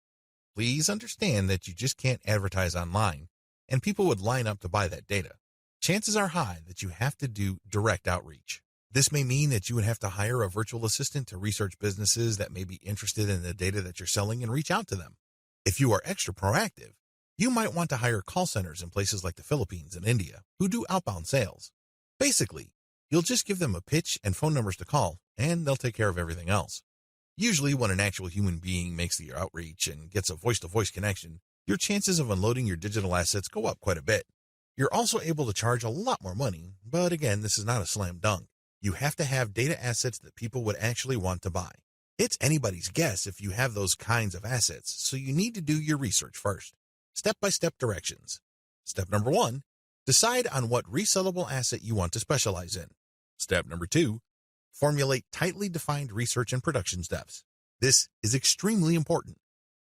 please understand that you just can't advertise online and people would line up to buy that data. Chances are high that you have to do direct outreach. This may mean that you would have to hire a virtual assistant to research businesses that may be interested in the data that you're selling and reach out to them. If you are extra proactive, you might want to hire call centers in places like the Philippines and India who do outbound sales. Basically, you'll just give them a pitch and phone numbers to call, and they'll take care of everything else. Usually, when an actual human being makes the outreach and gets a voice-to-voice connection, your chances of unloading your digital assets go up quite a bit. You're also able to charge a lot more money, but again, this is not a slam dunk. You have to have data assets that people would actually want to buy. It's anybody's guess if you have those kinds of assets, so you need to do your research first. Step-by-step directions. Step number 1, decide on what resellable asset you want to specialize in. Step number 2, formulate tightly defined research and production steps. This is extremely important.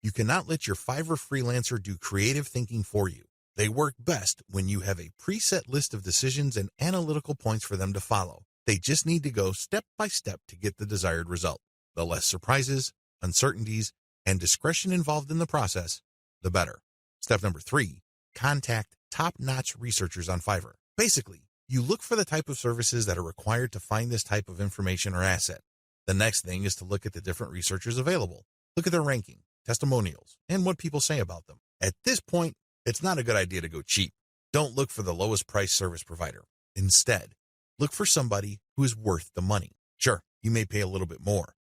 You cannot let your Fiverr freelancer do creative thinking for you. They work best when you have a preset list of decisions and analytical points for them to follow. They just need to go step by step to get the desired result. The less surprises, uncertainties, and discretion involved in the process, the better. Step number 3, contact top-notch researchers on Fiverr. Basically, you look for the type of services that are required to find this type of information or asset. The next thing is to look at the different researchers available. Look at their ranking, testimonials, and what people say about them. At this point, it's not a good idea to go cheap. Don't look for the lowest price service provider. Instead, look for somebody who is worth the money. Sure, you may pay a little bit more.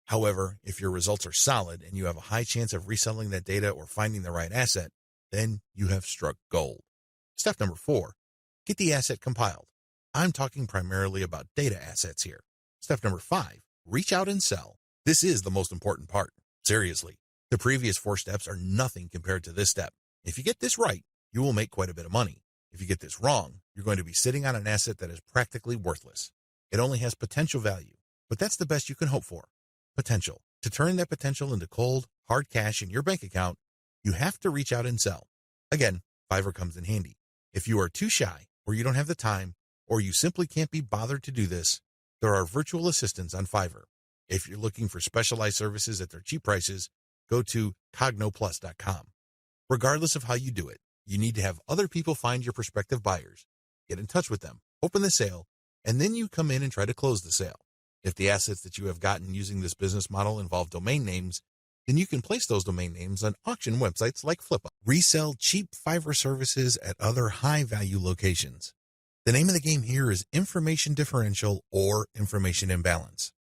However, if your results are solid and you have a high chance of reselling that data or finding the right asset, then you have struck gold. Step number 4, get the asset compiled. I'm talking primarily about data assets here. Step number 5, reach out and sell. This is the most important part. Seriously, the previous 4 steps are nothing compared to this step. If you get this right, you will make quite a bit of money. If you get this wrong, you're going to be sitting on an asset that is practically worthless. It only has potential value, but that's the best you can hope for. Potential. To turn that potential into cold, hard cash in your bank account, you have to reach out and sell. Again, Fiverr comes in handy. If you are too shy, or you don't have the time, or you simply can't be bothered to do this, there are virtual assistants on Fiverr. If you're looking for specialized services at their cheap prices, go to cognoplus.com. Regardless of how you do it, you need to have other people find your prospective buyers, get in touch with them, open the sale, and then you come in and try to close the sale. If the assets that you have gotten using this business model involve domain names, then you can place those domain names on auction websites like Flippa. Resell cheap Fiverr services at other high-value locations. The name of the game here is information differential or information imbalance.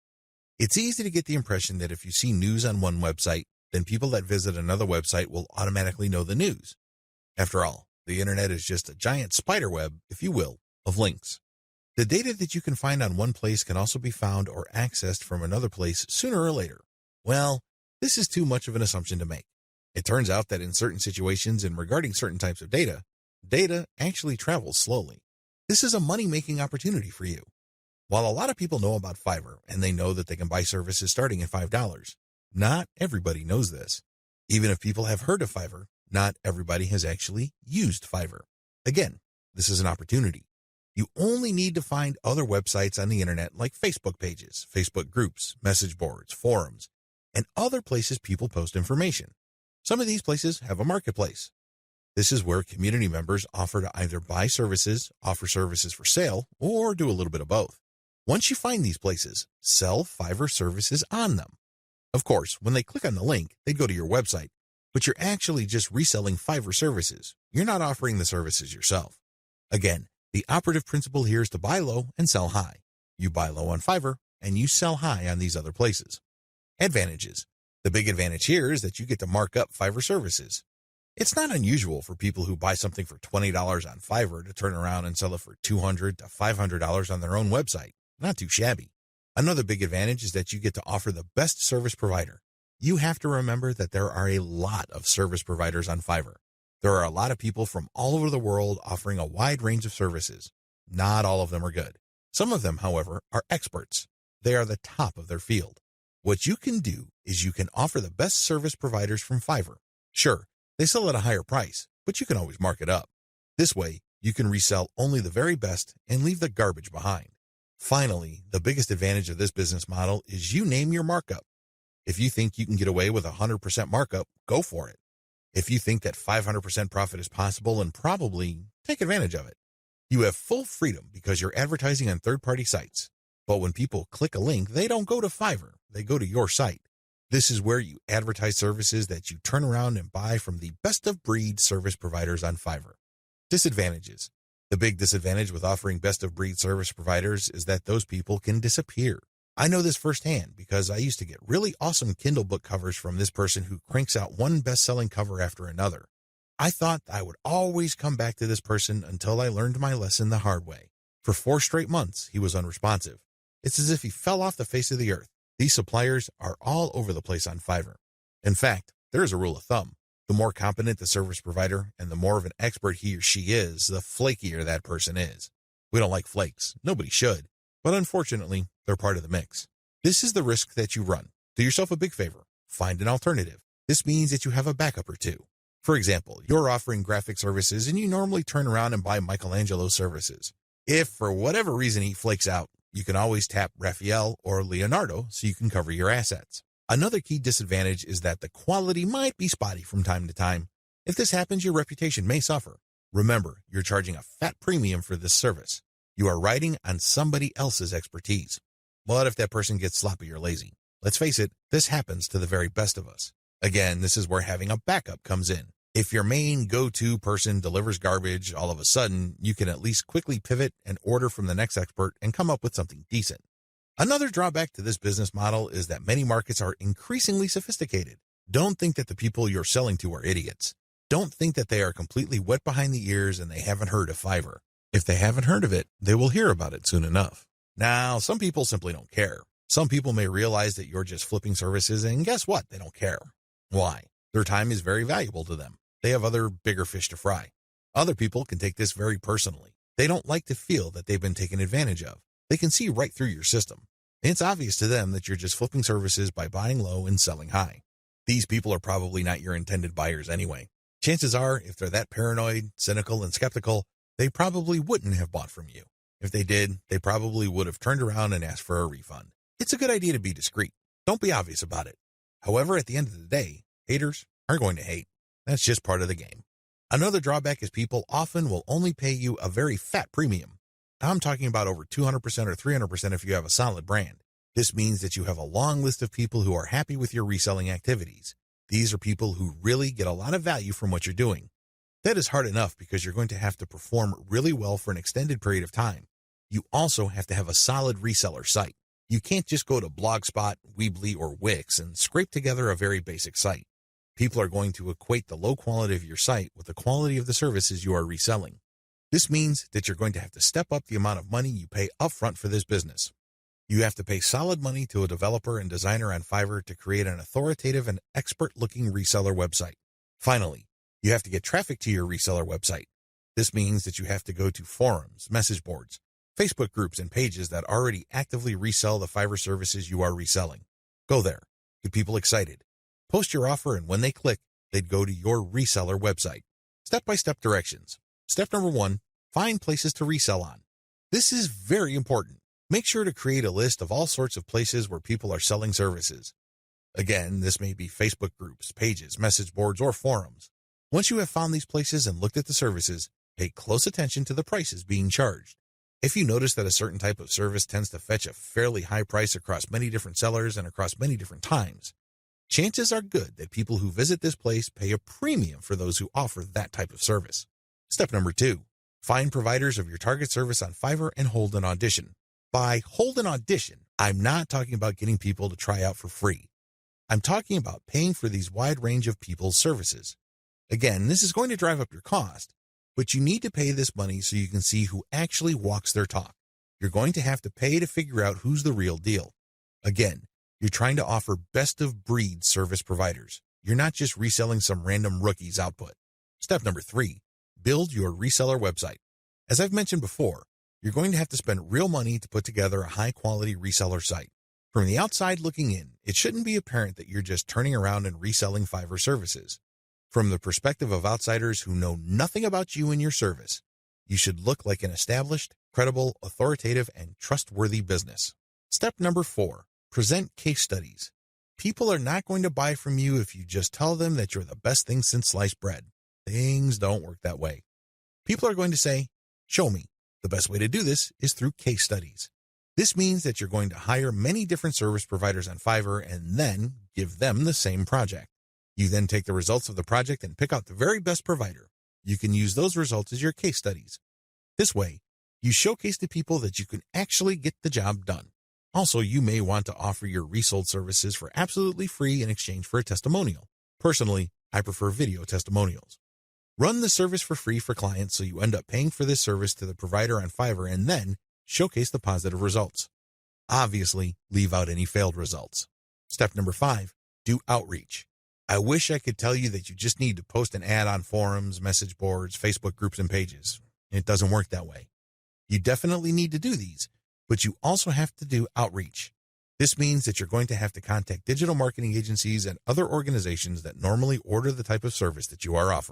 It's easy to get the impression that if you see news on one website, then people that visit another website will automatically know the news. After all, the internet is just a giant spider web, if you will, of links. The data that you can find on one place can also be found or accessed from another place sooner or later. Well, this is too much of an assumption to make. It turns out that in certain situations and regarding certain types of data, data actually travels slowly. This is a money-making opportunity for you. While a lot of people know about Fiverr and they know that they can buy services starting at $5, not everybody knows this. Even if people have heard of Fiverr, not everybody has actually used Fiverr. Again, this is an opportunity. You only need to find other websites on the internet like Facebook pages, Facebook groups, message boards, forums, and other places people post information. Some of these places have a marketplace. This is where community members offer to either buy services, offer services for sale, or do a little bit of both. Once you find these places, sell Fiverr services on them. Of course, when they click on the link, they go to your website, but you're actually just reselling Fiverr services. You're not offering the services yourself. Again, the operative principle here is to buy low and sell high. You buy low on Fiverr, and you sell high on these other places. Advantages. The big advantage here is that you get to mark up Fiverr services. It's not unusual for people who buy something for $20 on Fiverr to turn around and sell it for $200 to $500 on their own website. Not too shabby. Another big advantage is that you get to offer the best service provider. You have to remember that there are a lot of service providers on Fiverr. There are a lot of people from all over the world offering a wide range of services. Not all of them are good. Some of them, however, are experts. They are the top of their field. What you can do is you can offer the best service providers from Fiverr. Sure, they sell at a higher price, but you can always mark it up. This way, you can resell only the very best and leave the garbage behind. Finally, the biggest advantage of this business model is you name your markup. If you think you can get away with 100% markup, go for it. If you think that 500% profit is possible, and probably take advantage of it. You have full freedom because you're advertising on third-party sites. But when people click a link, they don't go to Fiverr, they go to your site. This is where you advertise services that you turn around and buy from the best-of-breed service providers on Fiverr. Disadvantages. The big disadvantage with offering best-of-breed service providers is that those people can disappear. I know this firsthand because I used to get really awesome Kindle book covers from this person who cranks out one best-selling cover after another. I thought I would always come back to this person until I learned my lesson the hard way. For 4 straight months, he was unresponsive. It's as if he fell off the face of the earth. These suppliers are all over the place on Fiverr. In fact, there is a rule of thumb. The more competent the service provider and the more of an expert he or she is, the flakier that person is. We don't like flakes. Nobody should. But unfortunately, they're part of the mix. This is the risk that you run. Do yourself a big favor. Find an alternative. This means that you have a backup or two. For example, you're offering graphic services and you normally turn around and buy Michelangelo's services. If for whatever reason he flakes out, you can always tap Raphael or Leonardo so you can cover your assets. Another key disadvantage is that the quality might be spotty from time to time. If this happens, your reputation may suffer. Remember, you're charging a fat premium for this service. You are riding on somebody else's expertise. But if that person gets sloppy or lazy, let's face it, this happens to the very best of us. Again, this is where having a backup comes in. If your main go-to person delivers garbage, all of a sudden, you can at least quickly pivot and order from the next expert and come up with something decent. Another drawback to this business model is that many markets are increasingly sophisticated. Don't think that the people you're selling to are idiots. Don't think that they are completely wet behind the ears and they haven't heard of Fiverr. If they haven't heard of it, they will hear about it soon enough. Now, some people simply don't care. Some people may realize that you're just flipping services, and guess what? They don't care. Why? Their time is very valuable to them. They have other bigger fish to fry. Other people can take this very personally. They don't like to feel that they've been taken advantage of. They can see right through your system. It's obvious to them that you're just flipping services by buying low and selling high. These people are probably not your intended buyers anyway. Chances are, if they're that paranoid, cynical, and skeptical, they probably wouldn't have bought from you. If they did, they probably would have turned around and asked for a refund. It's a good idea to be discreet. Don't be obvious about it. However, at the end of the day, haters are going to hate. That's just part of the game. Another drawback is people often will only pay you a very fat premium. I'm talking about over 200% or 300% if you have a solid brand. This means that you have a long list of people who are happy with your reselling activities. These are people who really get a lot of value from what you're doing. That is hard enough because you're going to have to perform really well for an extended period of time. You also have to have a solid reseller site. You can't just go to Blogspot, Weebly, or Wix and scrape together a very basic site. People are going to equate the low quality of your site with the quality of the services you are reselling. This means that you're going to have to step up the amount of money you pay upfront for this business. You have to pay solid money to a developer and designer on Fiverr to create an authoritative and expert-looking reseller website. Finally, you have to get traffic to your reseller website. This means that you have to go to forums, message boards, Facebook groups, and pages that already actively resell the Fiverr services you are reselling. Go there. Get people excited. Post your offer, and when they click, they'd go to your reseller website. Step-by-step directions. Step number 1, find places to resell on. This is very important. Make sure to create a list of all sorts of places where people are selling services. Again, this may be Facebook groups, pages, message boards, or forums. Once you have found these places and looked at the services, pay close attention to the prices being charged. If you notice that a certain type of service tends to fetch a fairly high price across many different sellers and across many different times, chances are good that people who visit this place pay a premium for those who offer that type of service. Step number 2, find providers of your target service on Fiverr and hold an audition. By hold an audition, I'm not talking about getting people to try out for free. I'm talking about paying for these wide range of people's services. Again, this is going to drive up your cost, but you need to pay this money so you can see who actually walks their talk. You're going to have to pay to figure out who's the real deal. Again, you're trying to offer best-of-breed service providers. You're not just reselling some random rookie's output. Step number 3, build your reseller website. As I've mentioned before, you're going to have to spend real money to put together a high-quality reseller site. From the outside looking in, it shouldn't be apparent that you're just turning around and reselling Fiverr services. From the perspective of outsiders who know nothing about you and your service, you should look like an established, credible, authoritative, and trustworthy business. Step number 4, present case studies. People are not going to buy from you if you just tell them that you're the best thing since sliced bread. Things don't work that way. People are going to say, show me. The best way to do this is through case studies. This means that you're going to hire many different service providers on Fiverr and then give them the same project. You then take the results of the project and pick out the very best provider. You can use those results as your case studies. This way, you showcase to people that you can actually get the job done. Also, you may want to offer your resold services for absolutely free in exchange for a testimonial. Personally, I prefer video testimonials. Run the service for free for clients so you end up paying for this service to the provider on Fiverr and then showcase the positive results. Obviously, leave out any failed results. Step number 5, do outreach. I wish I could tell you that you just need to post an ad on forums, message boards, Facebook groups, and pages. It doesn't work that way. You definitely need to do these, but you also have to do outreach. This means that you're going to have to contact digital marketing agencies and other organizations that normally order the type of service that you are offering.